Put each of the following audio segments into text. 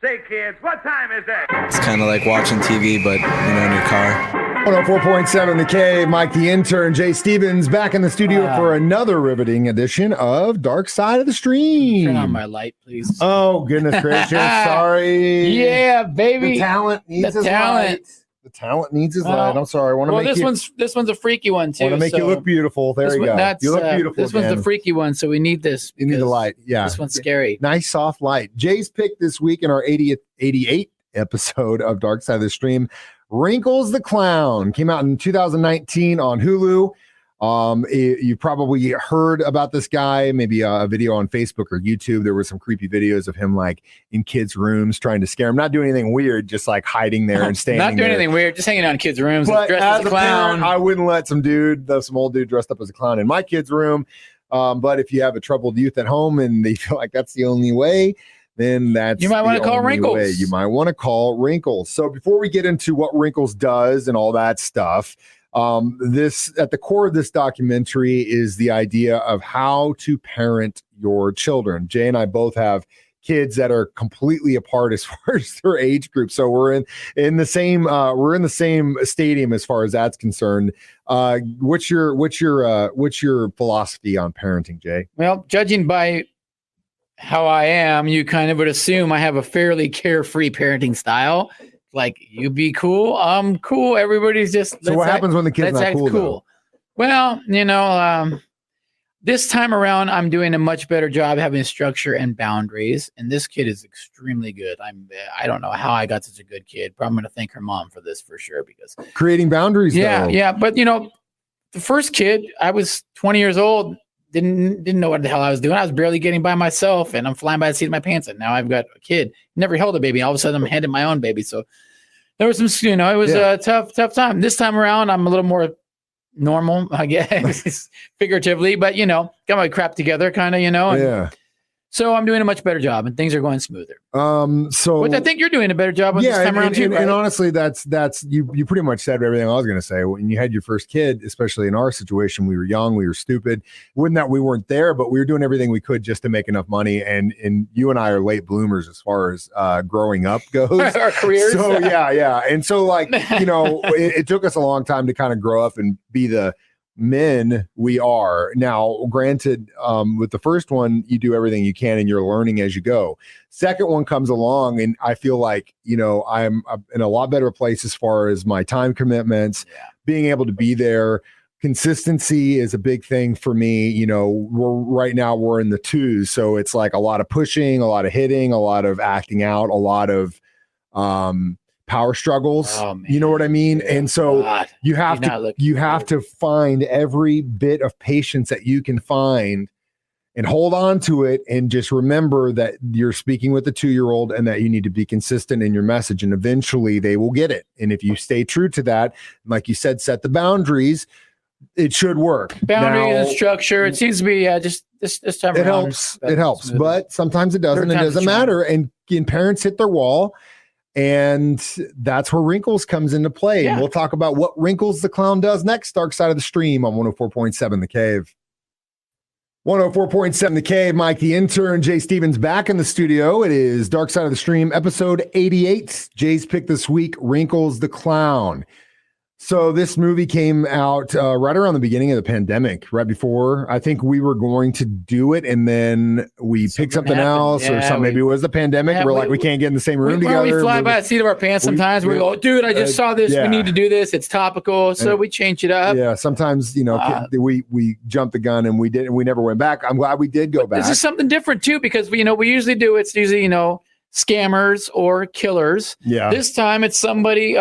Say, kids, what time is it? It's kind of like watching TV, but, in your car. 104.7 The Cave, Mike the Intern, Jay Stevens back in the studio for another riveting edition of Dark Side of the Stream. Turn on my light, please. Oh, goodness gracious. Sorry. Yeah, baby. The talent needs his light. The talent needs his light. I'm sorry. I want to make this one's a freaky one too. Want to make you look beautiful. There you go. You look beautiful. This one's the freaky one, so we need this. You need the light. Yeah. This one's scary. Nice soft light. Jay's pick this week in our 88th episode of Dark Side of the Stream. Wrinkles the Clown came out in 2019 on Hulu. You probably heard about this guy, maybe a video on Facebook or YouTube. There were some creepy videos of him like in kids' rooms trying to scare them. Not doing anything weird, just like hiding there and standing Not doing anything weird, just hanging out in kids' rooms, but dressed as a clown. Parent, I wouldn't let some old dude dressed up as a clown in my kid's room. But if you have a troubled youth at home and they feel like that's the only way, then you might want to call Wrinkles. You might want to call Wrinkles. So before we get into what Wrinkles does and all that stuff, this at the core of this documentary is the idea of how to parent your children. Jay and I both have kids that are completely apart as far as their age group. So we're in the same stadium as far as that's concerned. What's your philosophy on parenting, Jay? Well, judging by how I am, you kind of would assume I have a fairly carefree parenting style. Like, you be cool, I'm cool. Everybody's just. So what happens when the kid's not cool? Well, this time around, I'm doing a much better job having structure and boundaries. And this kid is extremely good. I don't know how I got such a good kid, but I'm going to thank her mom for this for sure, because creating boundaries. Yeah, though. yeah. But the first kid, I was 20 years old. Didn't know what the hell I was doing. I was barely getting by myself, and I'm flying by the seat of my pants. And now I've got a kid. Never held a baby. All of a sudden, I'm handing my own baby. So there was some, it was a tough time. This time around, I'm a little more normal, I guess, figuratively. But got my crap together, kind of, Yeah. So I'm doing a much better job, and things are going smoother. But I think you're doing a better job this time around too. And honestly, that's you pretty much said everything I was going to say. When you had your first kid, especially in our situation, we were young, we were stupid. Wouldn't that we weren't there, but we were doing everything we could just to make enough money. And you and I are late bloomers as far as growing up goes. Our careers. So yeah. And so it took us a long time to kind of grow up and be the men we are now. Granted, with the first one, you do everything you can and you're learning as you go. Second one comes along, and I feel like I'm in a lot better place as far as my time commitments, being able to be there. Consistency is a big thing for me. Right now we're in the twos, so it's like a lot of pushing, a lot of hitting, a lot of acting out, a lot of power struggles. You know what I mean? Yeah. And so you have to find every bit of patience that you can find and hold on to it, and just remember that you're speaking with a 2-year-old and that you need to be consistent in your message, and eventually they will get it. And if you stay true to that, like you said, set the boundaries, it should work. Boundaries and structure. It seems to be just this time it around. It helps, but sometimes it doesn't. It doesn't matter. And parents hit their wall. And that's where Wrinkles comes into play. Yeah. And we'll talk about what Wrinkles the Clown does next. Dark Side of the Stream on 104.7 The Cave. 104.7 The Cave, Mike the Intern, Jay Stevens back in the studio. It is Dark Side of the Stream, episode 88. Jay's pick this week, Wrinkles the Clown. So this movie came out right around the beginning of the pandemic, right before I think we were going to do it, and then we picked something else, or something. Maybe it was the pandemic. Yeah, we can't get in the same room together. We fly by the seat of our pants sometimes. We go, dude, I just saw this. We need to do this. It's topical, so we change it up. Yeah, sometimes we jumped the gun and we never went back. I'm glad we did go back. This is something different too, because we usually do. It's usually scammers or killers. Yeah. This time it's somebody.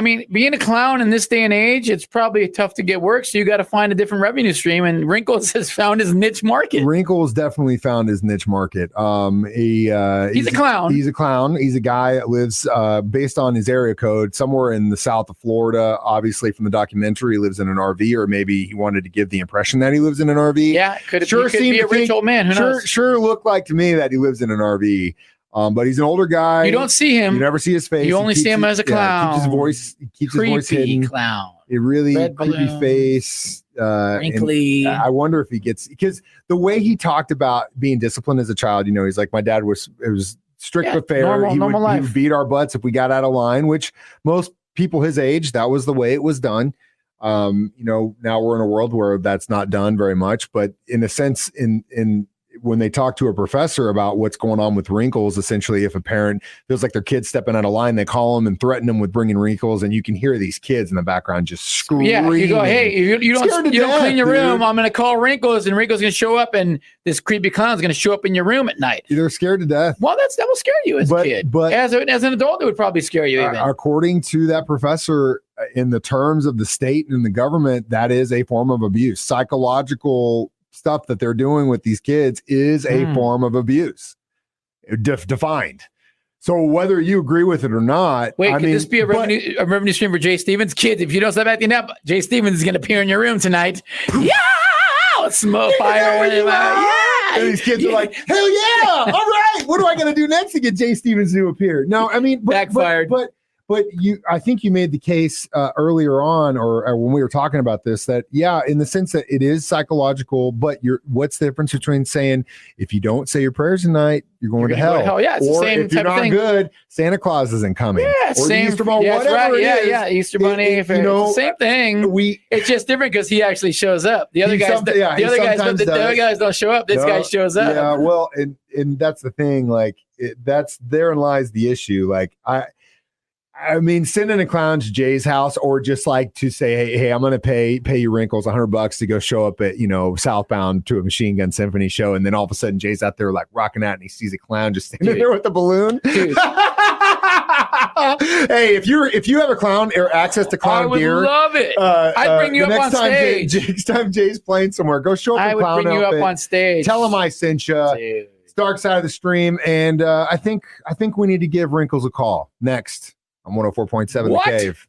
Being a clown in this day and age, it's probably tough to get work. So you got to find a different revenue stream. And Wrinkles has found his niche market. Wrinkles definitely found his niche market. He's a clown. He's a clown. He's a guy that lives based on his area code somewhere in the south of Florida. Obviously, from the documentary, he lives in an RV, or maybe he wanted to give the impression that he lives in an RV. Yeah, he could be a rich old man. Who knows? Sure looked like to me that he lives in an RV. But he's an older guy. You don't see him. You never see his face. You only see him as a clown. Keeps his voice hidden. Clown. A really Red creepy balloon. face. Wrinkly. I wonder if he gets, because the way he talked about being disciplined as a child, he's like, my dad was strict but fair. He would beat our butts if we got out of line, which most people his age, that was the way it was done. Now we're in a world where that's not done very much, but in a sense, in when they talk to a professor about what's going on with Wrinkles, essentially, if a parent feels like their kid's stepping out of line, they call them and threaten them with bringing Wrinkles, and you can hear these kids in the background just screaming. Yeah, you go, hey, you don't clean your room, I'm going to call Wrinkles, and Wrinkles going to show up, and this creepy clown's going to show up in your room at night. They're scared to death. Well, that will scare you as a kid. But as an adult, it would probably scare you even. According to that professor, in the terms of the state and the government, that is a form of abuse. Psychological stuff that they're doing with these kids is a form of abuse, defined. So whether you agree with it or not, could this be a revenue stream for Jay Stevens? Kids, if you don't stop acting up, Jay Stevens is going to appear in your room tonight. Yeah, smoke fire. And these kids are like, hell yeah! All right, what am I going to do next to get Jay Stevens to appear? No, I mean, backfired. But I think you made the case earlier on, or when we were talking about this, that in the sense that it is psychological. But what's the difference between saying if you don't say your prayers tonight, you're going to hell? Yeah, it's or the same if you're type of not thing. Good, Santa Claus isn't coming. Yeah, or same. The Easter Bunny, Yeah, whatever right. it is. Easter Bunny. It's the same thing. It's just different because he actually shows up. The other guys, the other guys don't show up. This guy shows up. Yeah, well, and that's the thing. Like therein lies the issue. Like I mean, sending a clown to Jay's house, or just like to say, hey, I'm going to pay you Wrinkles $100 to go show up at, Southbound to a Machine Gun Symphony show. And then all of a sudden Jay's out there like rocking out and he sees a clown just standing there with a balloon. Hey, if you have a clown or access to clown gear, I would love it. I'd bring you up on stage. Next time Jay's playing somewhere, go show up. I would bring you up on stage. Tell him I sent you. It's Dark Side of the Stream. And I think we need to give Wrinkles a call next. I'm 104.7 The Cave.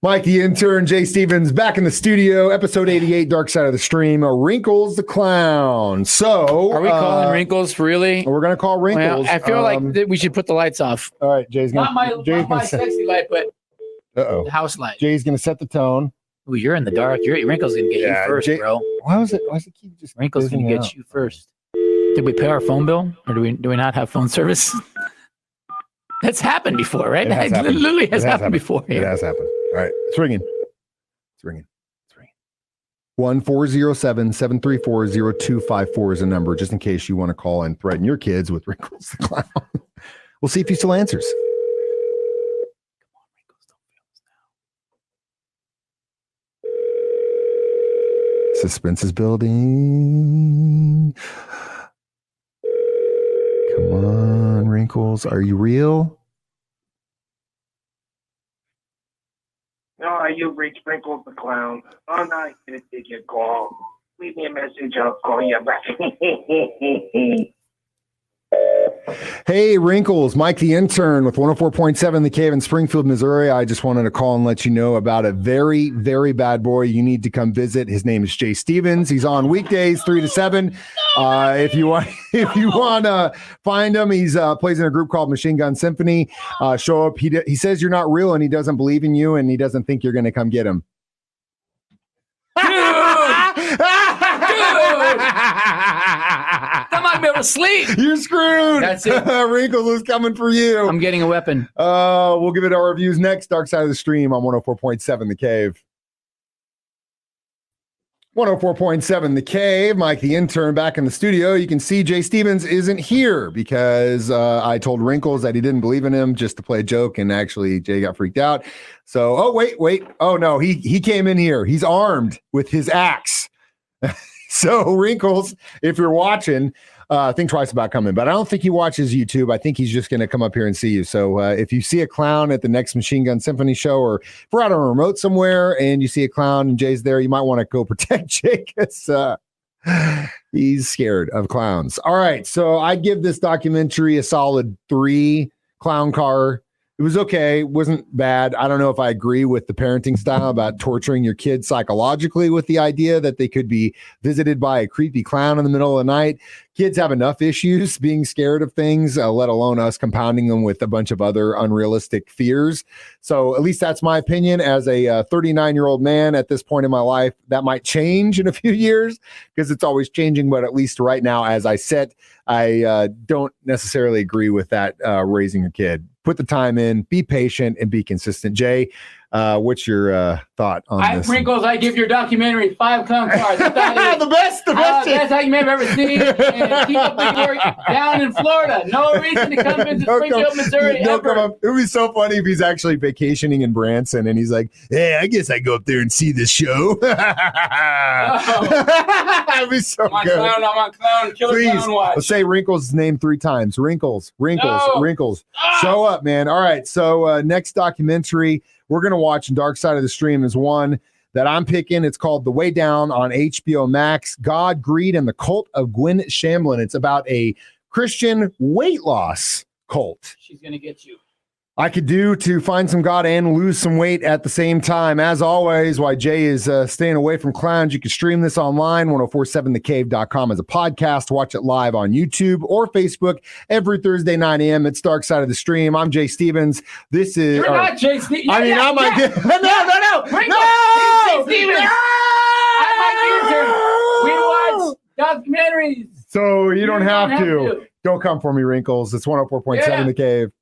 Mike, the intern, Jay Stevens, back in the studio. Episode 88, Dark Side of the Stream. Wrinkles the Clown. So, are we calling Wrinkles? Really? We're going to call Wrinkles. Well, I feel like we should put the lights off. All right, Jay's going to. Not my sexy light, but the house light. Jay's going to set the tone. Ooh, you're in the dark. Wrinkles going to get you first, bro. Why was it keep just Wrinkles going to get you first? Did we pay our phone bill, or do we not have phone service? That's happened before, right? It literally has happened before. It has happened. All right. It's ringing. 1-407-734-0254 is a number, just in case you want to call and threaten your kids with Wrinkles the Clown. We'll see if he still answers. Come on, Wrinkles, don't fail us now. Suspense is building. Come on, Wrinkles. Are you real? No, you've reached Wrinkles the Clown. I'm not going to take your call. Leave me a message. I'll call you back. Hey, Wrinkles. Mike, the intern with 104.7 The Cave in Springfield, Missouri. I just wanted to call and let you know about a very, very bad boy you need to come visit. His name is Jay Stevens. He's on weekdays 3 to 7. If you want to find him, he's plays in a group called Machine Gun Symphony. Show up. He says you're not real and he doesn't believe in you and he doesn't think you're going to come get him. I'm not gonna be able to sleep. You're screwed. That's it. Wrinkles is coming for you. I'm getting a weapon. We'll give it our reviews next. Dark Side of the Stream on 104.7 The Cave. 104.7 The Cave. Mike, the intern, back in the studio. You can see Jay Stevens isn't here because I told Wrinkles that he didn't believe in him just to play a joke, and actually Jay got freaked out. So, wait. Oh, no, he came in here. He's armed with his axe. So, Wrinkles, if you're watching, think twice about coming. But I don't think he watches YouTube. I think he's just going to come up here and see you. So if you see a clown at the next Machine Gun Symphony show, or if we're out on a remote somewhere and you see a clown and Jay's there, you might want to go protect Jay because he's scared of clowns. All right. So I give this documentary a solid 3. Clown car. It was okay. It wasn't bad. I don't know if I agree with the parenting style about torturing your kids psychologically with the idea that they could be visited by a creepy clown in the middle of the night. Kids have enough issues being scared of things, let alone us compounding them with a bunch of other unrealistic fears. So at least that's my opinion as a 39-year-old man at this point in my life. That might change in a few years because it's always changing. But at least right now, as I said, I don't necessarily agree with that raising a kid. Put the time in, be patient, and be consistent. Jay, what's your thought on this? Wrinkles, I give your documentary 5 clown cars. The best. Best documentary I've ever seen. And keep up the work down in Florida. No reason to come into Springfield, Missouri. It would be so funny if he's actually vacationing in Branson and he's like, "Hey, I guess I go up there and see this show." That'd be so good. I'm on clown. Killer Please, clown watch. let's say Wrinkles' name 3 times. Wrinkles. No. Wrinkles. Show up, man. All right. So next documentary we're going to watch in Dark Side of the Stream is one that I'm picking. It's called The Way Down on HBO Max, God, Greed, and the Cult of Gwen Shamblin. It's about a Christian weight loss cult. She's going to get you. I could do to find some God and lose some weight at the same time. As always, while Jay is staying away from clowns, you can stream this online, 1047thecave.com as a podcast. Watch it live on YouTube or Facebook every Thursday, 9 a.m. It's Dark Side of the Stream. I'm Jay Stevens. This is... You're not Jay Stevens. I mean, I'm like... No! Wrinkles, No! Jay Stevens. I'm like Intern. We watch documentaries. So you don't have to. Don't come for me, Wrinkles. It's 104.7 The Cave.